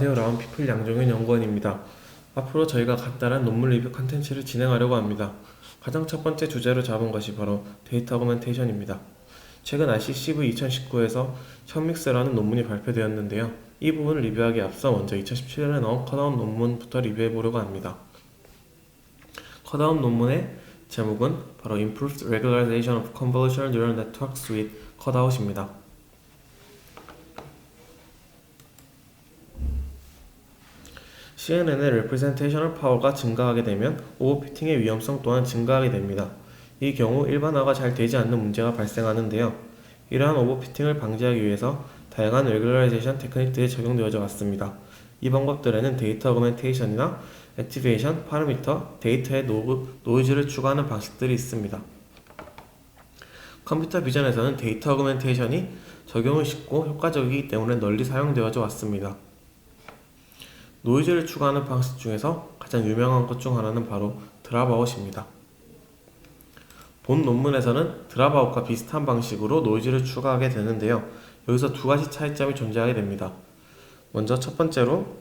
안녕하세요. 라운피플 양정현 연구원입니다. 앞으로 저희가 간단한 논문 리뷰 컨텐츠를 진행하려고 합니다. 가장 첫 번째 주제로 잡은 것이 바로 데이터 어그멘테이션입니다. 최근 RCCV 2019에서 현믹스라는 논문이 발표되었는데요. 이 부분을 리뷰하기에 앞서 먼저 2017년에 나온 컷아웃 논문부터 리뷰해보려고 합니다. 컷아웃 논문의 제목은 바로 Improved Regularization of Convolutional Neural Networks with Cutout입니다. CNN의 representational power가 증가하게 되면 오버피팅의 위험성 또한 증가하게 됩니다. 이 경우 일반화가 잘 되지 않는 문제가 발생하는데요. 이러한 오버피팅을 방지하기 위해서 다양한 regularization 테크닉들이 적용되어져 왔습니다. 이 방법들에는 데이터 어그멘테이션이나 액티베이션, 파라미터, 데이터의 노이즈를 추가하는 방식들이 있습니다. 컴퓨터 비전에서는 데이터 어그멘테이션이 적용이 쉽고 효과적이기 때문에 널리 사용되어져 왔습니다. 노이즈를 추가하는 방식 중에서 가장 유명한 것 중 하나는 바로 드랍아웃입니다. 본 논문에서는 드랍아웃과 비슷한 방식으로 노이즈를 추가하게 되는데요. 여기서 두 가지 차이점이 존재하게 됩니다. 먼저 첫 번째로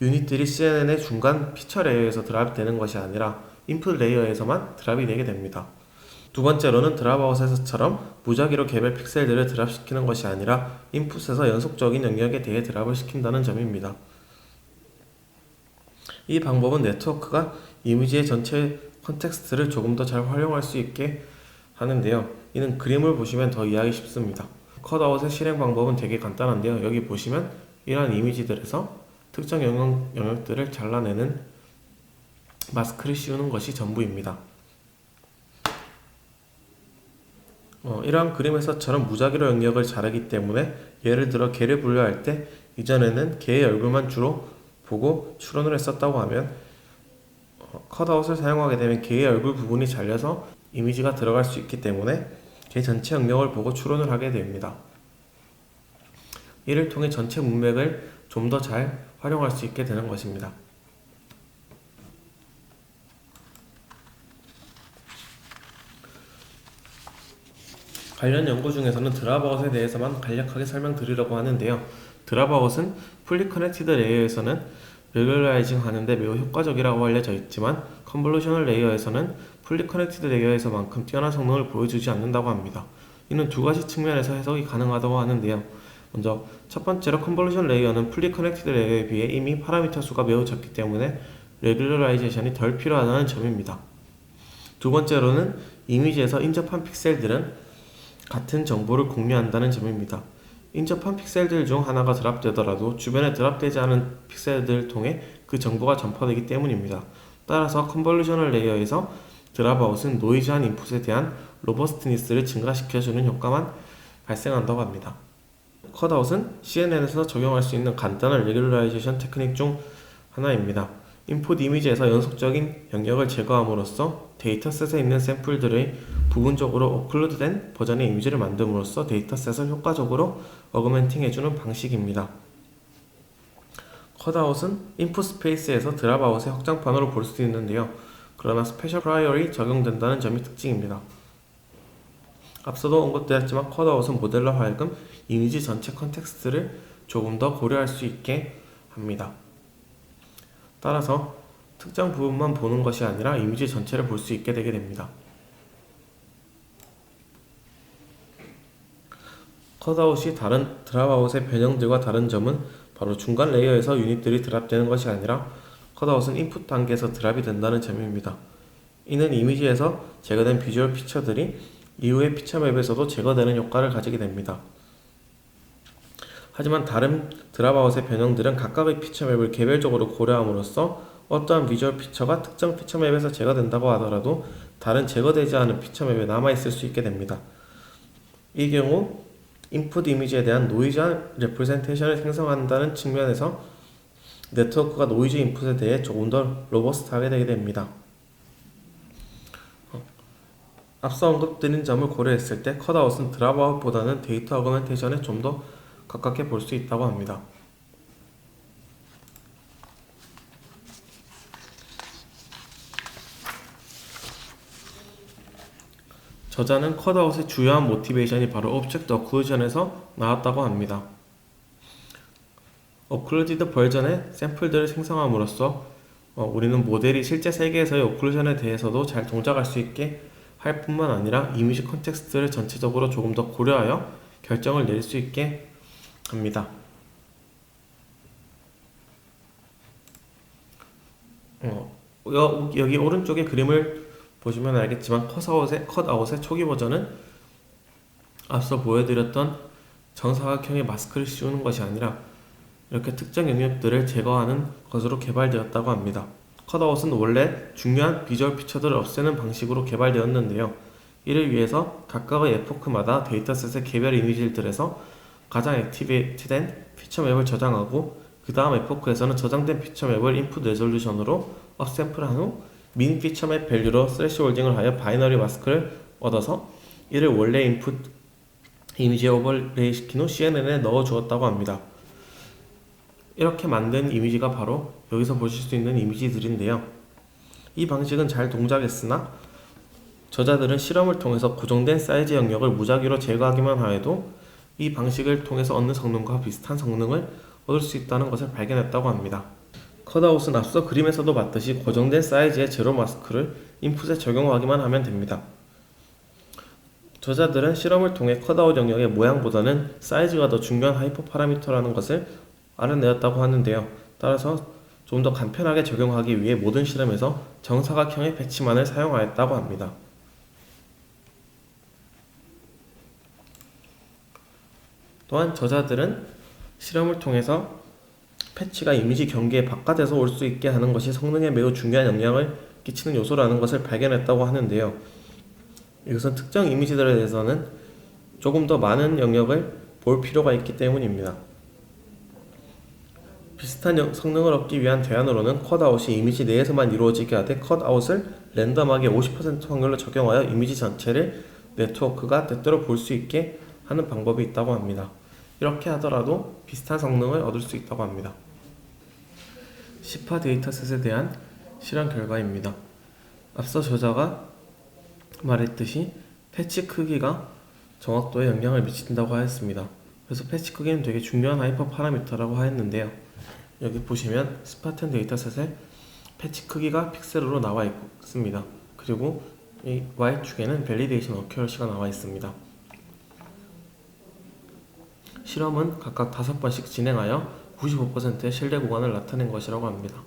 유닛들이 CNN의 중간 피처 레이어에서 드랍되는 것이 아니라 인풋 레이어에서만 드랍이 되게 됩니다. 두 번째로는 드랍아웃에서처럼 무작위로 개별 픽셀들을 드랍시키는 것이 아니라 인풋에서 연속적인 영역에 대해 드랍을 시킨다는 점입니다. 이 방법은 네트워크가 이미지의 전체 컨텍스트를 조금 더 잘 활용할 수 있게 하는데요. 이는 그림을 보시면 더 이해하기 쉽습니다. 컷아웃의 실행 방법은 되게 간단한데요. 여기 보시면 이러한 이미지들에서 특정 영역들을 잘라내는 마스크를 씌우는 것이 전부입니다. 이러한 그림에서처럼 무작위로 영역을 자르기 때문에 예를 들어 개를 분류할 때 이전에는 개의 얼굴만 주로 보고 추론을 했었다고 하면 컷아웃을 사용하게 되면 개의 얼굴 부분이 잘려서 이미지가 들어갈 수 있기 때문에 개 전체 영역을 보고 추론을 하게 됩니다. 이를 통해 전체 문맥을 좀 더 잘 활용할 수 있게 되는 것입니다. 관련 연구 중에서는 드랍아웃에 대해서만 간략하게 설명드리려고 하는데요. 드랍아웃은 풀리 커넥티드 레이어에서는 레귤라이징 하는데 매우 효과적이라고 알려져 있지만 컨볼루셔널 레이어에서는 풀리 커넥티드 레이어에서만큼 뛰어난 성능을 보여주지 않는다고 합니다. 이는 두 가지 측면에서 해석이 가능하다고 하는데요. 먼저 첫 번째로 컨볼루션 레이어는 풀리 커넥티드 레이어에 비해 이미 파라미터 수가 매우 적기 때문에 레귤러라이제이션이 덜 필요하다는 점입니다. 두 번째로는 이미지에서 인접한 픽셀들은 같은 정보를 공유한다는 점입니다. 인접한 픽셀들 중 하나가 드랍되더라도 주변에 드랍되지 않은 픽셀들을 통해 그 정보가 전파되기 때문입니다. 따라서 컨볼루셔널 레이어에서 드랍아웃은 노이즈한 인풋에 대한 로버스트니스를 증가시켜주는 효과만 발생한다고 합니다. 컷아웃은 CNN에서 적용할 수 있는 간단한 레귤라이제이션 테크닉 중 하나입니다. 인풋 이미지에서 연속적인 영역을 제거함으로써 데이터셋에 있는 샘플들의 부분적으로 오클루드된 버전의 이미지를 만듦으로써 데이터셋을 효과적으로 어그멘팅 해주는 방식입니다. 컷아웃은 인풋 스페이스에서 드랍아웃의 확장판으로 볼 수도 있는데요. 그러나 스페셜 프라이어리 적용된다는 점이 특징입니다. 앞서도 언급되었지만 컷아웃은 모델로 하여금 이미지 전체 컨텍스트를 조금 더 고려할 수 있게 합니다. 따라서 특정 부분만 보는 것이 아니라 이미지 전체를 볼 수 있게 되게 됩니다. 컷아웃이 다른 드랍아웃의 변형들과 다른 점은 바로 중간 레이어에서 유닛들이 드랍되는 것이 아니라 컷아웃은 인풋 단계에서 드랍이 된다는 점입니다. 이는 이미지에서 제거된 비주얼 피처들이 이후의 피처맵에서도 제거되는 효과를 가지게 됩니다. 하지만 다른 드랍아웃의 변형들은 각각의 피처맵을 개별적으로 고려함으로써 어떠한 비주얼 피처가 특정 피처맵에서 제거된다고 하더라도 다른 제거되지 않은 피처맵에 남아있을 수 있게 됩니다. 이 경우 인풋 이미지에 대한 노이즈한 레프레젠테이션을 생성한다는 측면에서 네트워크가 노이즈 인풋에 대해 조금 더 로버스트하게 되게 됩니다. 앞서 언급드린 점을 고려했을 때 컷아웃은 드랍아웃보다는 데이터 어그멘테이션에 좀 더 가깝게 볼 수 있다고 합니다. 저자는 컷아웃의 주요한 모티베이션이 바로 오브젝트 어클루전에서 나왔다고 합니다. 오클루디드 버전의 샘플들을 생성함으로써 우리는 모델이 실제 세계에서의 오클루전에 대해서도 잘 동작할 수 있게 할 뿐만 아니라 이미지 컨텍스트를 전체적으로 조금 더 고려하여 결정을 내릴 수 있게 합니다. 여기 오른쪽에 그림을 보시면 알겠지만 컷아웃의 초기 버전은 앞서 보여드렸던 정사각형의 마스크를 씌우는 것이 아니라 이렇게 특정 영역들을 제거하는 것으로 개발되었다고 합니다. 컷아웃은 원래 중요한 비주얼 피처들을 없애는 방식으로 개발되었는데요. 이를 위해서 각각의 에포크마다 데이터셋의 개별 이미지들에서 가장 액티베이트된 피처맵을 저장하고 그 다음 에포크에서는 저장된 피처맵을 인풋 레졸루션으로 업샘플한 후 민 피처맵 밸류로 스래시홀딩을 하여 바이너리 마스크를 얻어서 이를 원래 인풋 이미지에 오버레이 시킨 후 CNN에 넣어 주었다고 합니다. 이렇게 만든 이미지가 바로 여기서 보실 수 있는 이미지들인데요. 이 방식은 잘 동작했으나 저자들은 실험을 통해서 고정된 사이즈 영역을 무작위로 제거하기만 하여도 이 방식을 통해서 얻는 성능과 비슷한 성능을 얻을 수 있다는 것을 발견했다고 합니다. 컷아웃은 앞서 그림에서도 봤듯이 고정된 사이즈의 제로 마스크를 인풋에 적용하기만 하면 됩니다. 저자들은 실험을 통해 컷아웃 영역의 모양보다는 사이즈가 더 중요한 하이퍼 파라미터라는 것을 알아내었다고 하는데요. 따라서 좀 더 간편하게 적용하기 위해 모든 실험에서 정사각형의 패치만을 사용하였다고 합니다. 또한 저자들은 실험을 통해서 패치가 이미지 경계 바깥에서 올 수 있게 하는 것이 성능에 매우 중요한 영향을 끼치는 요소라는 것을 발견했다고 하는데요. 이것은 특정 이미지들에 대해서는 조금 더 많은 영역을 볼 필요가 있기 때문입니다. 비슷한 성능을 얻기 위한 대안으로는 컷아웃이 이미지 내에서만 이루어지게 하되 컷아웃을 랜덤하게 50% 확률로 적용하여 이미지 전체를 네트워크가 때때로 볼 수 있게 하는 방법이 있다고 합니다. 이렇게 하더라도 비슷한 성능을 얻을 수 있다고 합니다. 시파 데이터셋에 대한 실험 결과입니다. 앞서 저자가 말했듯이 패치 크기가 정확도에 영향을 미친다고 하였습니다. 그래서 패치 크기는 되게 중요한 하이퍼 파라미터라고 하였는데요. 여기 보시면 스파10 데이터셋에 패치 크기가 픽셀로 나와 있습니다. 그리고 이 Y축에는 밸리데이션 어큐러시가 나와 있습니다. 실험은 각각 5번씩 진행하여 95%의 신뢰 구간을 나타낸 것이라고 합니다.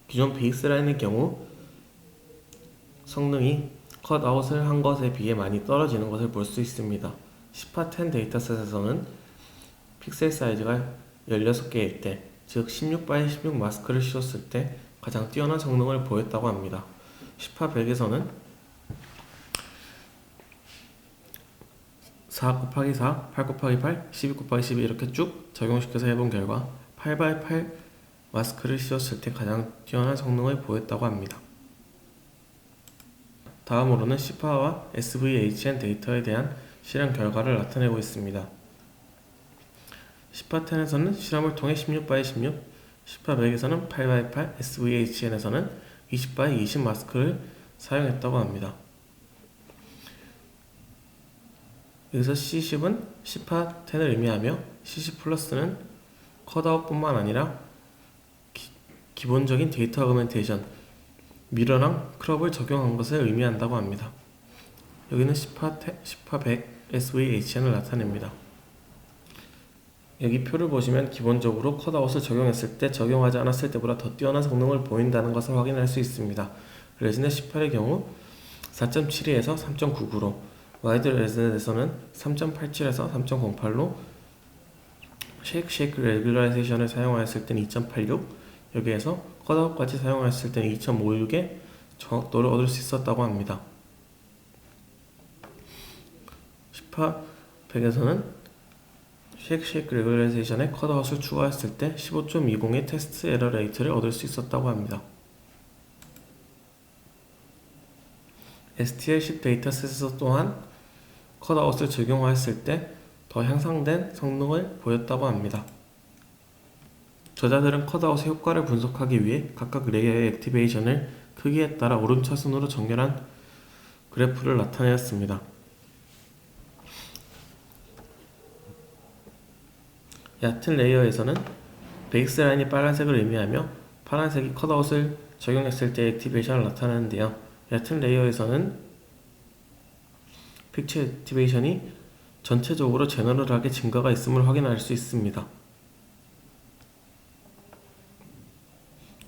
기존 베이스라인의 경우 성능이 컷아웃을 한 것에 비해 많이 떨어지는 것을 볼 수 있습니다. 시파10 데이터셋에서는 픽셀 사이즈가 16개일 때, 즉 16x16 마스크를 씌웠을 때 가장 뛰어난 성능을 보였다고 합니다. 시파100에서는 4x4, 8x8, 12x12 이렇게 쭉 적용시켜서 해본 결과 8x8 마스크를 씌웠을 때 가장 뛰어난 성능을 보였다고 합니다. 다음으로는 시파와 SVHN 데이터에 대한 실험 결과를 나타내고 있습니다. 시파10에서는 실험을 통해 16x16, 시파100에서는 8x8, SVHN에서는 20x20 마스크를 사용했다고 합니다. 여기서 C10은 시파10을 의미하며 C10 플러스는 컷아웃뿐만 아니라 기본적인 데이터 어그멘테이션, 미러랑 크롭을 적용한 것을 의미한다고 합니다. 여기는 시파100 SVHN을 나타냅니다. 여기 표를 보시면 기본적으로 컷아웃을 적용했을 때 적용하지 않았을 때보다 더 뛰어난 성능을 보인다는 것을 확인할 수 있습니다. 레지넷 18의 경우 4.72에서 3.99로, 와이드 레지넷에서는 3.87에서 3.08로, 쉐이크 레귤라이제이션을 사용하였을 때는 2.86, 여기에서 컷아웃까지 사용하였을 때는 2.56의 정확도를 얻을 수 있었다고 합니다. 시파100에서는 쉐이크 레귤라이제이션에 컷아웃을 추가했을 때 15.20의 테스트 에러 레이트를 얻을 수 있었다고 합니다. STL10 데이터셋에서 또한 컷아웃을 적용하였을 때 더 향상된 성능을 보였다고 합니다. 저자들은 컷아웃의 효과를 분석하기 위해 각각 레이어의 액티베이션을 크기에 따라 오름차순으로 정렬한 그래프를 나타내었습니다. 얕은 레이어에서는 베이스 라인이 빨간색을 의미하며 파란색이 컷아웃을 적용했을 때 액티베이션을 나타내는데요. 얕은 레이어에서는 픽처 액티베이션이 전체적으로 제너럴하게 증가가 있음을 확인할 수 있습니다.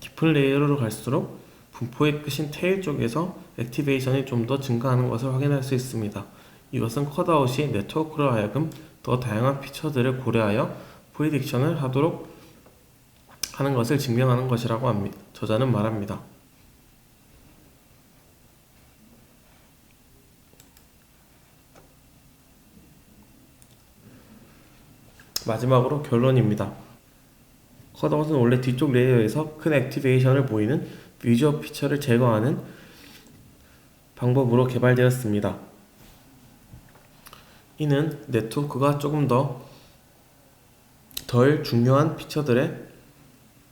깊은 레이어로 갈수록 분포의 끝인 테일 쪽에서 액티베이션이 좀 더 증가하는 것을 확인할 수 있습니다. 이것은 컷아웃이 네트워크로 하여금 더 다양한 피처들을 고려하여 프리딕션을 하도록 하는 것을 증명하는 것이라고 합니다. 저자는 말합니다. 마지막으로 결론입니다. 컷아웃은 원래 뒤쪽 레이어에서 큰 액티베이션을 보이는 비주얼 피처를 제거하는 방법으로 개발되었습니다. 이는 네트워크가 조금 덜 중요한 피처들에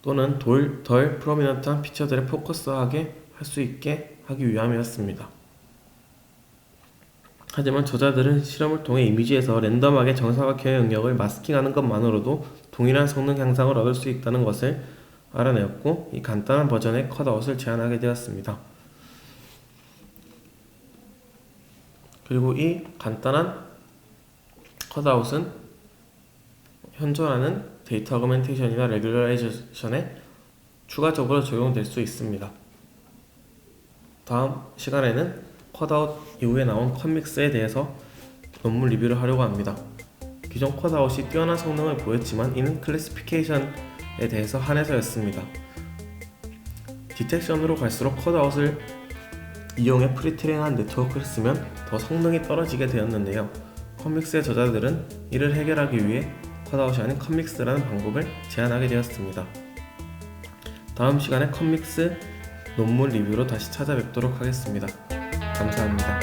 또는 덜 프로미넌트한 피처들에 포커스하게 할 수 있게 하기 위함이었습니다. 하지만 저자들은 실험을 통해 이미지에서 랜덤하게 정사각형의 영역을 마스킹하는 것만으로도 동일한 성능 향상을 얻을 수 있다는 것을 알아내었고, 이 간단한 버전의 컷아웃을 제안하게 되었습니다. 그리고 이 간단한 컷아웃은 현존하는 데이터 어그멘테이션이나 레귤러라이제이션에 추가적으로 적용될 수 있습니다. 다음 시간에는 컷아웃 이후에 나온 컷믹스에 대해서 논문 리뷰를 하려고 합니다. 기존 컷아웃이 뛰어난 성능을 보였지만 이는 클래시피케이션에 대해서 한해서였습니다. 디텍션으로 갈수록 컷아웃을 이용해 프리트레인한 네트워크를 쓰면 더 성능이 떨어지게 되었는데요. 컷믹스의 저자들은 이를 해결하기 위해 컷아웃이 아닌 컷믹스라는 방법을 제안하게 되었습니다. 다음 시간에 컷믹스 논문 리뷰로 다시 찾아뵙도록 하겠습니다. 감사합니다.